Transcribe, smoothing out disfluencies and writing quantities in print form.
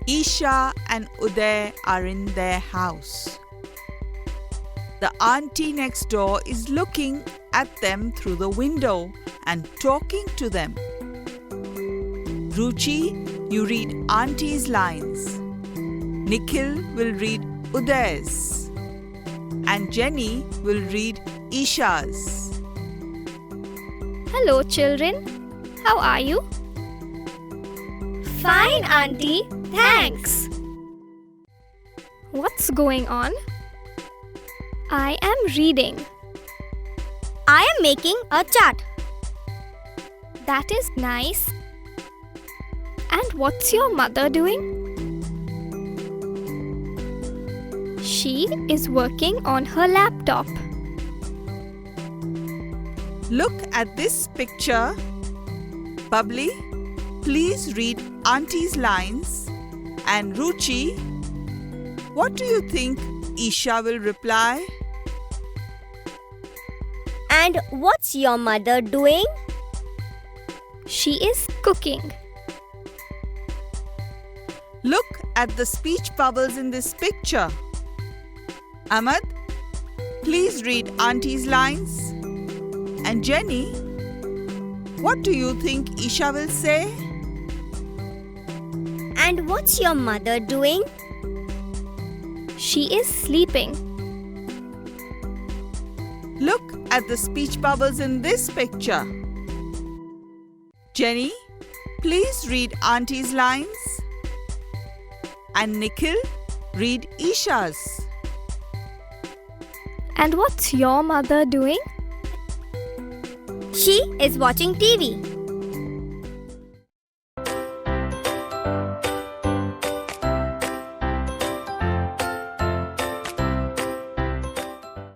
Isha and Uday are in their house. The auntie next door is looking at them through the window and talking to them. Ruchi, you read auntie's lines. Nikhil will read Uday's. And Jenny will read Isha's. Hello children, how are you? Fine, Auntie. Thanks. What's going on? I am reading. I am making a chart. That is nice. And what's your mother doing? She is working on her laptop. Look at this picture. Bubbly, please read auntie's lines. And Ruchi, what do you think Isha will reply? And what's your mother doing? She is cooking. Look at the speech bubbles in this picture. Ahmad, please read auntie's lines. And Jenny, what do you think Isha will say? And what's your mother doing? She is sleeping. Look at the speech bubbles in this picture. Jenny, please read auntie's lines. And Nikhil, read Isha's. And what's your mother doing? She is watching TV.